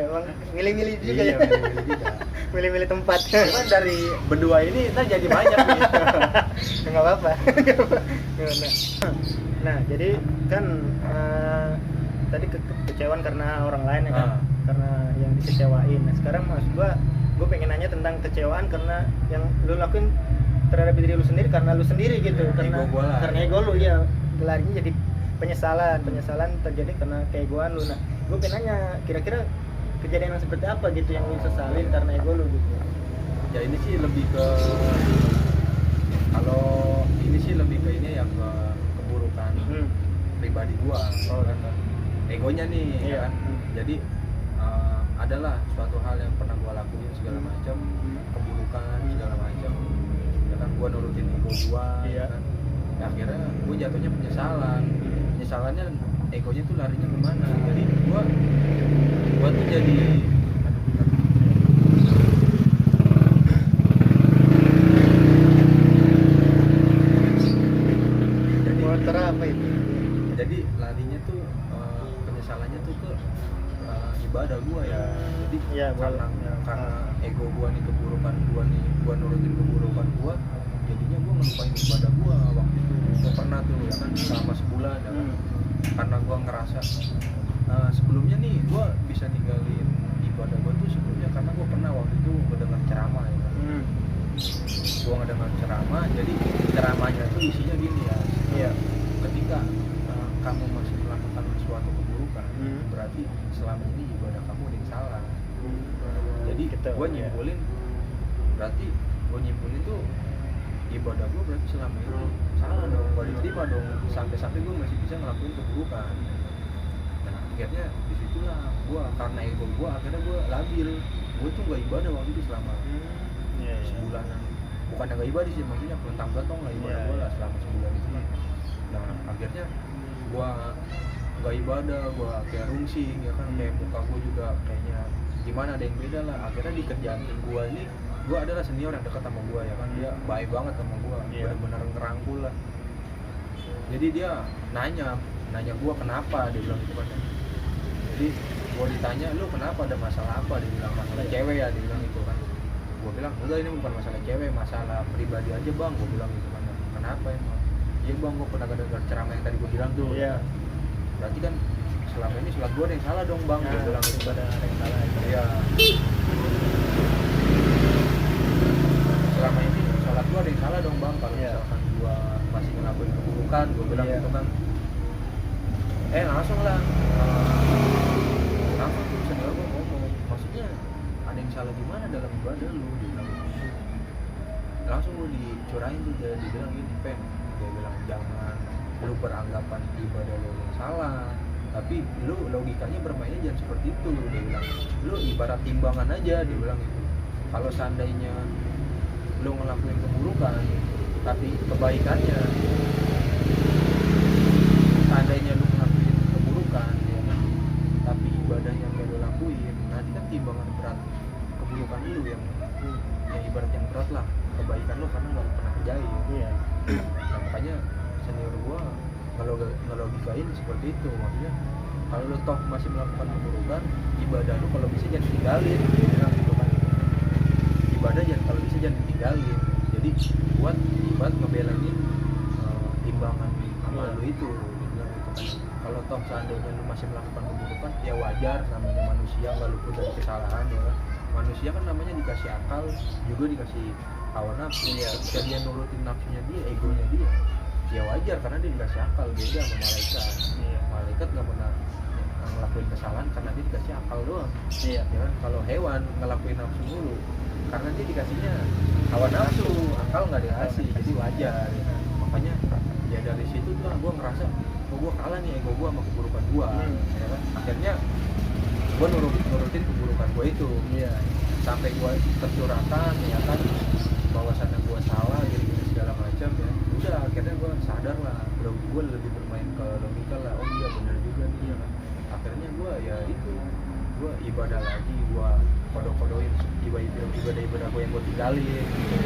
Emang milih-milih juga Iya, ya. milih-milih juga. Milih-milih tempat. Cuman dari berdua ini ntar jadi banyak nih. Enggak apa-apa. Gimana? Nah, jadi kan tadi kekecewaan karena orang lain ya kan. Karena yang dikecewain. Nah, sekarang maksud gue pengen nanya tentang kecewaan karena yang lu lakuin terhadap diri lu sendiri karena lu sendiri gitu, karena ego lu ya, larinya jadi penyesalan terjadi karena keegoan lu. Nah, gue pengen nanya kira-kira kejadian yang seperti apa gitu yang lu sesalin karena ego lu gitu. Ya ini sih lebih ke ini yang ke keburukan pribadi gua. Kan egonya nih ya kan. Jadi adalah suatu hal yang pernah gua lakuin segala macam, keburukan segala macam. Ya kan gua nurutin ego gua, ya kan. Nah, akhirnya gua jatuhnya penyesalannya egonya tuh larinya kemana. Jadi gua tuh jadi apa itu? Jadi larinya tuh penyesalannya tuh ke ibadah gua ya. Jadi Iya, karena ego gua nih, keburukan gua nih, gua nurutin keburukan gua, jadinya gua ngelupain ibadah gua waktu itu. Gua pernah tuh ya kan selama sebulan ya kan. Karena gua ngerasa sebelumnya nih gua bisa ninggalin ibadah gua tuh sebelumnya karena gua pernah waktu itu mendengar ceramah ya kan. Gua ngedengar ceramah, jadi ceramahnya tuh isinya gini ya. Iya. Ketika kamu masih melakukan suatu keburukan, berarti selama ini ibadah kamu ada yang salah. Jadi Gitu, gue nyimpulin, berarti gue nyimpulin tuh ibadah gue berarti selama ini salah dong, gak diterima dong, sampai-sampai gue masih bisa ngelakuin keburukan. Nah akhirnya disitulah gue, karena ego gue akhirnya gue labil. Gue tuh gak ibadah waktu itu selama sebulanan. Bukan gak ibadah sih, maksudnya pelentang-pelentong lah ibadah gue lah selama sebulan itu kan. Nah akhirnya gue gak ibadah, gue kayak rungsing ya kan, kayak muka gue juga kayaknya gimana, ada yang beda lah. Akhirnya di kerjaan gue ini, gue adalah senior yang dekat sama gue ya kan, dia baik banget sama gue, benar-benar ngerangkul lah. Jadi dia nanya gue kenapa, dia bilang gitu kan. Jadi gue ditanya, lu kenapa, ada masalah apa, dia bilang masalah cewek ya, dia bilang gitu kan. Gue bilang enggak, ini bukan masalah cewek, masalah pribadi aja bang, gue bilang gitu kan. Kenapa emang? Iya bang, gue pernah dengar ceramah yang tadi gue bilang tuh. Iya. Berarti kan selama ini sholat gue ada yang salah dong bang, gue bilang gitu. Ada yang salah. Iya. Selama ini sholat gue ada yang salah dong bang, kalau misalkan gue masih ngelakuin keburukan, gue bilang gitu kan. Langsung lah. Langsung tuh senior gue ngomong, maksudnya ada yang salah gimana dalam ibadah lu, dia bilang gitu. Langsung gue dicurahin tuh, dia bilang gini, Pen, dia bilang jangan lu beranggapan ibadah lu yang salah, tapi lu logikanya bermainnya jangan seperti itu, dia bilang. Lu ibarat timbangan aja, dia bilang gitu. Kalau seandainya lu ngelakuin keburukan tapi kebaikannya, seandainya lu ngelakuin keburukan ya kan, tapi ibadahnya gak lu lakuin, nanti kan timbangan berat keburukan lu yang ibarat yang berat lah, kebaikan lu karena gak pernah kerjain. Nah, makanya senior gua ngelogikain seperti itu, maksudnya kalau lu toh masih melakukan keburukan, ibadah lu kalau bisa jangan tinggalin, gitu kan. Ibadah kalau bisa jangan ditinggalin. Jadi buat ngebelain timbangan amal lu itu, gitu kan. Kalau toh seandainya lu masih melakukan keburukan, ya wajar, namanya manusia, nggak luput dari kesalahan ya kan. Manusia kan namanya dikasih akal, juga dikasih hawa nafsu. Ketika dia nurutin nafsunya dia, egonya dia, ya wajar karena dia dikasih akal. Beda sama malaikat. Malaikat nggak pernah ngelakuin kesalahan karena dia dikasih akal doang. Ya kan? Kalau hewan ngelakuin nafsu dulu karena dia dikasihnya hawa nafsu, akal nggak dikasih, jadi wajar ya kan? Makanya ya dari situ tuh gue ngerasa gue kalah nih ego gue sama keburukan gue, ya kan? Akhirnya gue nurutin keburukan gue itu, sampai gue tercurahkan ya kan, bahwasannya gue salah gitu segala macam ya. Udah akhirnya gue sadar lah, gue lebih bermain ke logika lah, oh iya benar juga nih ya kan. Akhirnya gue ya itu, gue ibadah lagi, gue kodok-kodokin ibadah gue yang gue tinggalin gitu.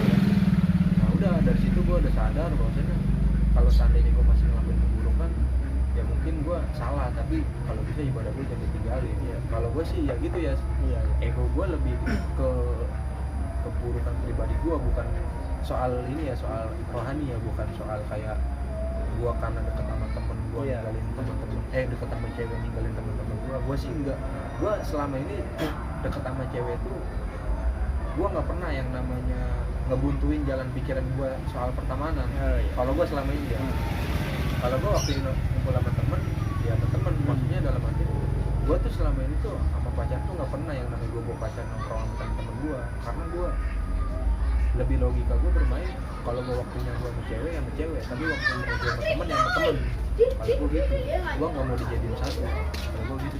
Nah udah dari situ gue udah sadar bahwasanya kalau seandainya gue masih ngelakuin keburukan, ya mungkin gue salah, tapi kalau bisa ibadah gue jangan ditinggalin. Kalau gue sih ya gitu ya, ego gue lebih ke keburukan pribadi gue, bukan soal ini ya, soal rohani ya, bukan soal kayak gue karena deket sama temen gue ninggalin temen-temen, deket sama cewek ninggalin temen-temen gue sih enggak. Gue selama ini deket sama cewek tuh gue nggak pernah yang namanya ngebuntuin jalan pikiran gue soal pertemanan. Kalau gue selama ini ya, kalau gue waktu itu ngumpul sama temen, ya sama temen, maksudnya dalam arti gue tuh selama ini tuh sama pacar tuh nggak pernah yang namanya gue bawa pacar nongkrong sama temen-temen gue, karena gue lebih logika gue bermain, kalau gue waktunya gue sama cewek ya sama cewek, tapi waktunya gue sama temen ya sama temen. Kalau gue gitu, gue nggak mau dijadiin satu. Kalau gue gitu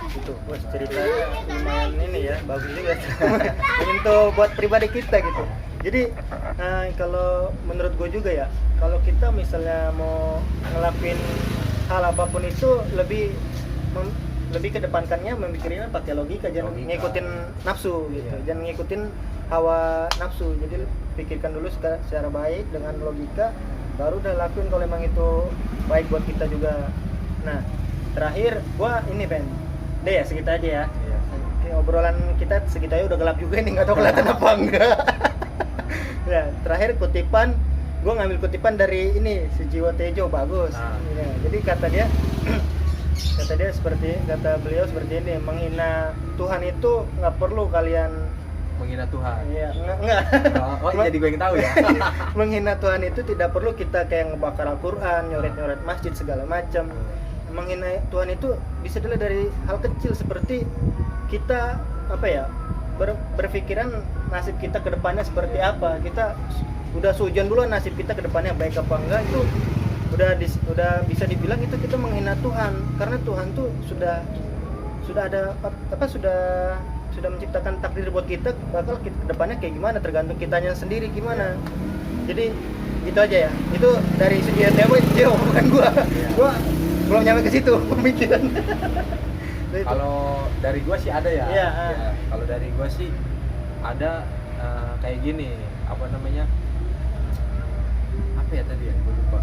itu cerita lumayan ini ya, bagus juga untuk buat pribadi kita gitu. Jadi kalau menurut gue juga ya, kalau kita misalnya mau ngelakuin hal apapun itu lebih kedepankannya memikirnya pakai logika, jangan ngikutin nafsu gitu, jangan ngikutin hawa nafsu. Jadi pikirkan dulu secara baik dengan logika, baru udah lakuin kalau emang itu baik buat kita juga. Nah terakhir gua ini pen deh ya segitu aja ya. Iya. Kayak obrolan kita segitu aja udah gelap juga ini, nggak tahu kelihatan apa enggak. Ya terakhir kutipan, gua ngambil kutipan dari ini si Jiwo Tejo, bagus. Ya, jadi kata dia kata beliau seperti ini, menghina Tuhan itu nggak perlu kalian Menghina Tuhan. Iya, enggak. Oh, jadi gue yang tahu ya. Menghina Tuhan itu tidak perlu kita kayak ngebakar Al-Quran, nyoret-nyoret masjid segala macam. Menghina Tuhan itu bisa dilihat dari hal kecil seperti kita berpikiran nasib kita ke depannya seperti apa. Kita udah sujon dulu nasib kita ke depannya baik apa enggak, itu udah bisa dibilang itu kita menghina Tuhan, karena Tuhan tuh sudah ada sudah menciptakan takdir buat kita, bakal ke depannya kayak gimana tergantung kitanya sendiri gimana. Jadi itu aja ya, itu dari segi Teo bukan gua belum nyampe ke situ pemikiran. Kalau dari gua sih ada ya. Iya. Ya, kalau dari gua sih ada kayak gini, apa namanya? Apa ya tadi ya? Gua lupa.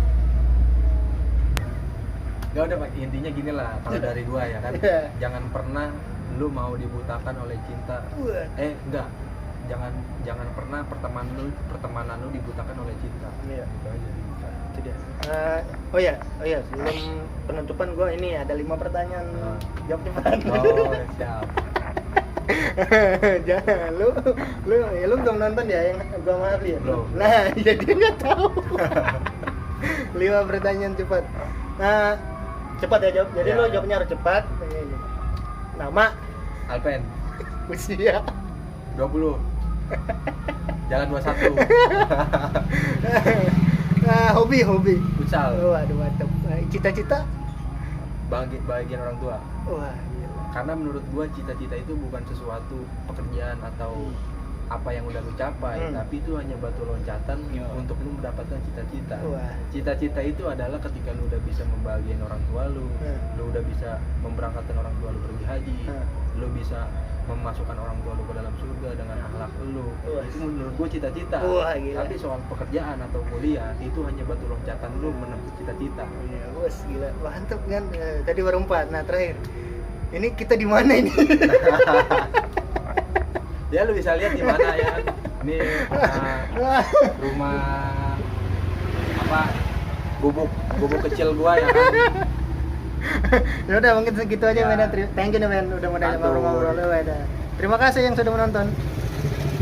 Gak udah Pak, intinya gini lah kalau dari gua ya kan. Jangan pernah lu mau dibutakan oleh cinta. Enggak. Jangan pernah pertemanan lu dibutakan oleh cinta. Iya. Gitu aja. Itu dia. Oh ya, sebelum penutupan gua ini ada 5 pertanyaan. Jawab cepat. Oh, siap. Jangan lu belum nonton ya yang gua sama Afli ya? Belum. Nah, jadi nggak tahu. 5 pertanyaan cepat. Nah, cepat ya jawab. Jadi Ya. lu jawabnya harus cepat. Nama, Alpen usia, 20. Jalan 21. hobi. Futsal. Waduh, mantap. Cita-cita? Bagian orang tua. Wah, gila. Karena menurut gua cita-cita itu bukan sesuatu pekerjaan atau apa yang udah lu capai, tapi itu hanya batu loncatan untuk lu mendapatkan cita-cita. Wah. Cita-cita itu adalah ketika lu udah bisa membahagiain orang tua lu, lu udah bisa memberangkatkan orang tua lu pergi haji, lu bisa memasukkan orang tua lu ke dalam surga dengan akhlak lu. Itu menurut gua cita-cita. Wah, gila. Tapi soal pekerjaan atau kuliah itu hanya batu loncatan lu menempuh cita-cita. Iya, bos, gila. Mantap kan? Tadi baru 4. Nah, terakhir. Ini kita di mana ini? Ya lu bisa lihat di mana ya. Ini rumah apa? Gubuk kecil gua ya kan. Ya udah mungkin segitu aja Ya. Men. Thank you Men udah mau ngobrol-ngobrol. Terima kasih yang sudah menonton.